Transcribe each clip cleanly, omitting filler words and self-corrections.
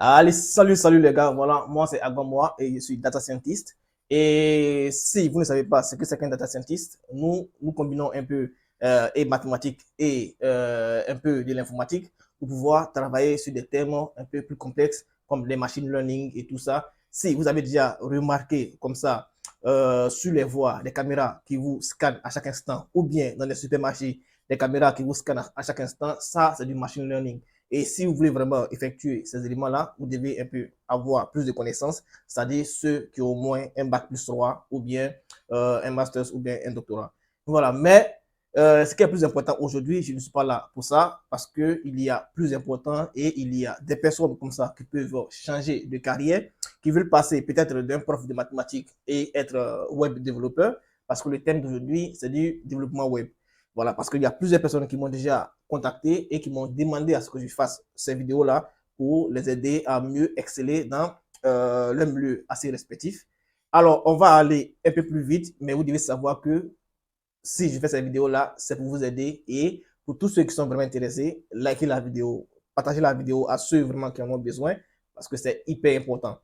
Allez, salut les gars. Voilà, moi c'est Agbamoa et je suis data scientist. Et si vous ne savez pas ce que c'est qu'un data scientist, nous combinons un peu et mathématiques et un peu de l'informatique pour pouvoir travailler sur des thèmes un peu plus complexes comme les machine learning et tout ça. Si vous avez déjà remarqué comme ça sur les voies des caméras qui vous scannent à chaque instant ou bien dans les supermarchés des caméras qui vous scannent à chaque instant, ça c'est du machine learning. Et si vous voulez vraiment effectuer ces éléments-là, vous devez un peu avoir plus de connaissances, c'est-à-dire ceux qui ont au moins un bac plus 3 ou bien un master ou bien un doctorat. Voilà, mais ce qui est plus important aujourd'hui, je ne suis pas là pour ça parce qu'il y a plus important et il y a des personnes comme ça qui peuvent changer de carrière, qui veulent passer peut-être d'un prof de mathématiques et être web développeur parce que le thème d'aujourd'hui, c'est du développement web. Voilà, parce qu'il y a plusieurs personnes qui m'ont déjà contacté et qui m'ont demandé à ce que je fasse ces vidéos-là pour les aider à mieux exceller dans leur milieu assez respectif. Alors, on va aller un peu plus vite, mais vous devez savoir que si je fais cette vidéo-là, c'est pour vous aider et pour tous ceux qui sont vraiment intéressés, likez la vidéo, partagez la vidéo à ceux vraiment qui en ont besoin parce que c'est hyper important.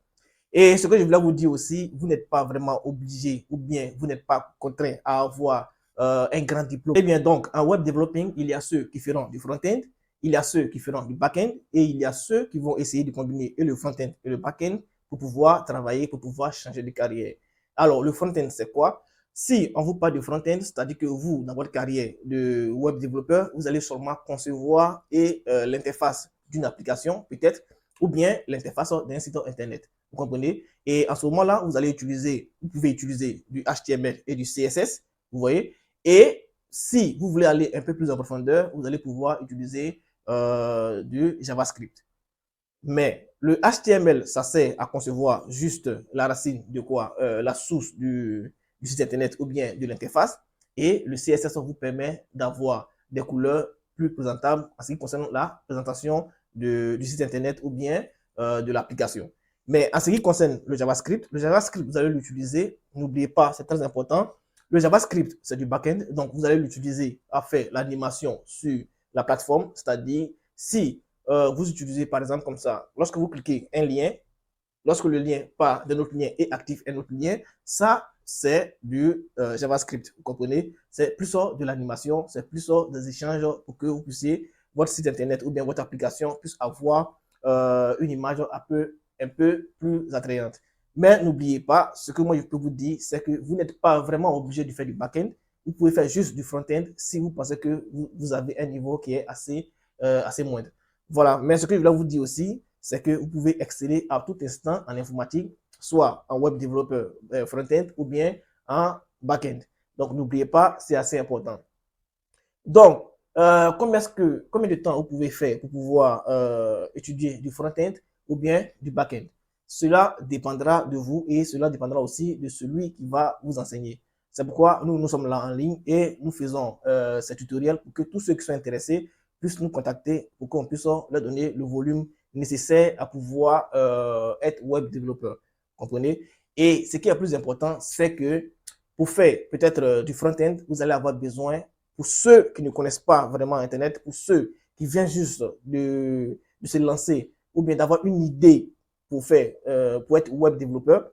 Et ce que je voulais vous dire aussi, vous n'êtes pas vraiment obligé ou bien vous n'êtes pas contraint à avoir un grand diplôme. Eh bien donc, en web developing, il y a ceux qui feront du front-end, il y a ceux qui feront du back-end et il y a ceux qui vont essayer de combiner et le front-end et le back-end pour pouvoir travailler, pour pouvoir changer de carrière. Alors, le front-end, c'est quoi? Si on vous parle de front-end, c'est-à-dire que vous, dans votre carrière de web développeur, vous allez seulement concevoir et l'interface d'une application, peut-être, ou bien l'interface d'un site internet. Vous comprenez? Et en ce moment-là, vous pouvez utiliser du HTML et du CSS, vous voyez? Et si vous voulez aller un peu plus en profondeur, vous allez pouvoir utiliser du JavaScript. Mais le HTML, ça sert à concevoir juste la racine de quoi? La source du site internet ou bien de l'interface. Et le CSS vous permet d'avoir des couleurs plus présentables en ce qui concerne la présentation du site internet ou bien de l'application. Mais en ce qui concerne le JavaScript, vous allez l'utiliser. N'oubliez pas, c'est très important. Le JavaScript, c'est du backend. Donc, vous allez l'utiliser à faire l'animation sur la plateforme. C'est-à-dire, si vous utilisez par exemple comme ça, lorsque vous cliquez un lien, lorsque le lien part d'un autre lien et active un autre lien, ça c'est du JavaScript, vous comprenez? C'est plus de l'animation, c'est plus des échanges pour que vous puissiez, votre site internet ou bien votre application puisse avoir une image un peu plus attrayante. Mais n'oubliez pas, ce que moi je peux vous dire, c'est que vous n'êtes pas vraiment obligé de faire du back-end. Vous pouvez faire juste du front-end si vous pensez que vous avez un niveau qui est assez moindre. Voilà, mais ce que je voulais vous dire aussi, c'est que vous pouvez exceller à tout instant en informatique, soit en web développeur front-end ou bien en back-end. Donc, n'oubliez pas, c'est assez important. Donc, combien de temps vous pouvez faire pour pouvoir étudier du front-end ou bien du back-end? Cela dépendra de vous et cela dépendra aussi de celui qui va vous enseigner. C'est pourquoi nous sommes là en ligne et nous faisons ces tutoriels pour que tous ceux qui sont intéressés puissent nous contacter pour qu'on puisse leur donner le volume nécessaire à pouvoir être web développeur. Comprenez? Et ce qui est le plus important, c'est que pour faire peut-être du front-end, vous allez avoir besoin, pour ceux qui ne connaissent pas vraiment Internet, pour ceux qui viennent juste de se lancer ou bien d'avoir une idée pour faire, pour être web développeur,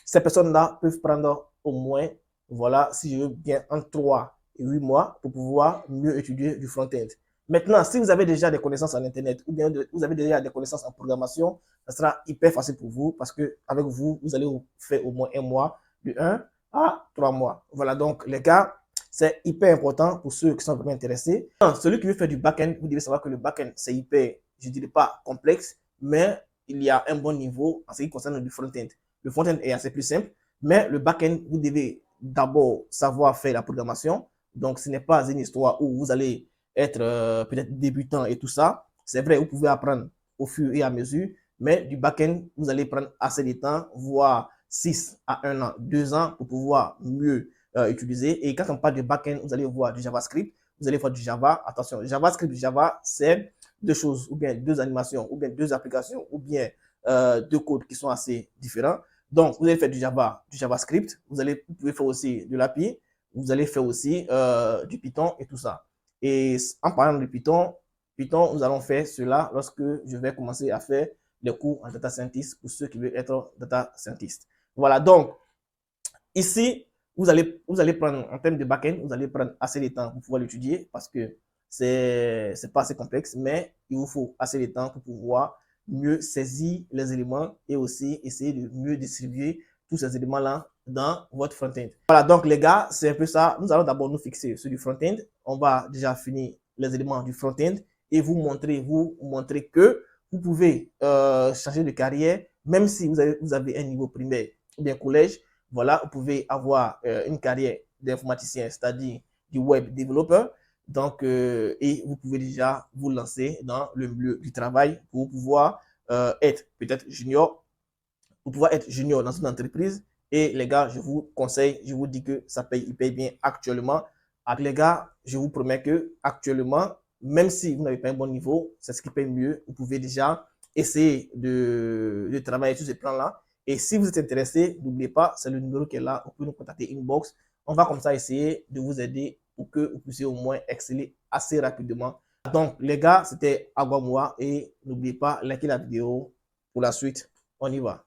ces personnes-là peuvent prendre au moins, voilà, si je veux bien, entre 3 et 8 mois pour pouvoir mieux étudier du front-end. Maintenant, si vous avez déjà des connaissances en Internet ou bien vous avez déjà des connaissances en programmation, ça sera hyper facile pour vous parce que avec vous, vous allez faire au moins un mois, de 1 à 3 mois. Voilà, donc les gars, c'est hyper important pour ceux qui sont vraiment intéressés. Celui qui veut faire du back-end, vous devez savoir que le back-end, c'est hyper, je ne dirais pas complexe, mais il y a un bon niveau en ce qui concerne du front-end. Le front-end est assez plus simple, mais le back-end, vous devez d'abord savoir faire la programmation. Donc, ce n'est pas une histoire où vous allez être peut-être débutant et tout ça. C'est vrai, vous pouvez apprendre au fur et à mesure, mais du back-end, vous allez prendre assez de temps, voire 6 à 1 an, 2 ans pour pouvoir mieux utiliser. Et quand on parle de back-end, vous allez voir du JavaScript, vous allez voir du Java. Attention, JavaScript, Java, c'est deux choses, ou bien deux animations, ou bien deux applications, ou bien deux codes qui sont assez différents. Donc, vous allez faire du Java, du JavaScript, vous pouvez faire aussi de l'API, vous allez faire aussi du Python et tout ça. Et en parlant de Python, nous allons faire cela lorsque je vais commencer à faire des cours en data scientist pour ceux qui veulent être data scientist. Voilà, donc, ici, vous allez prendre, en termes de back-end, vous allez prendre assez de temps pour pouvoir l'étudier parce que c'est pas assez complexe, mais il vous faut assez de temps pour pouvoir mieux saisir les éléments et aussi essayer de mieux distribuer tous ces éléments-là dans votre front-end. Voilà, donc les gars, c'est un peu ça. Nous allons d'abord nous fixer sur du front-end. On va déjà finir les éléments du front-end et vous montrer que vous pouvez changer de carrière, même si vous avez un niveau primaire ou bien collège. Voilà, vous pouvez avoir une carrière d'informaticien, c'est-à-dire du web développeur. Donc, et vous pouvez déjà vous lancer dans le milieu du travail pour pouvoir être peut-être junior, pour pouvoir être junior dans une entreprise. Et les gars, je vous conseille, je vous dis que ça paye, il paye bien actuellement. Les gars, je vous promets que actuellement, même si vous n'avez pas un bon niveau, c'est ce qui paye mieux. Vous pouvez déjà essayer de travailler sur ce plan-là. Et si vous êtes intéressé, n'oubliez pas, c'est le numéro qui est là. Vous pouvez nous contacter inbox. On va comme ça essayer de vous aider pour que vous puissiez au moins exceller assez rapidement. Donc, les gars, c'était Agua Moi et n'oubliez pas, likez la vidéo pour la suite. On y va.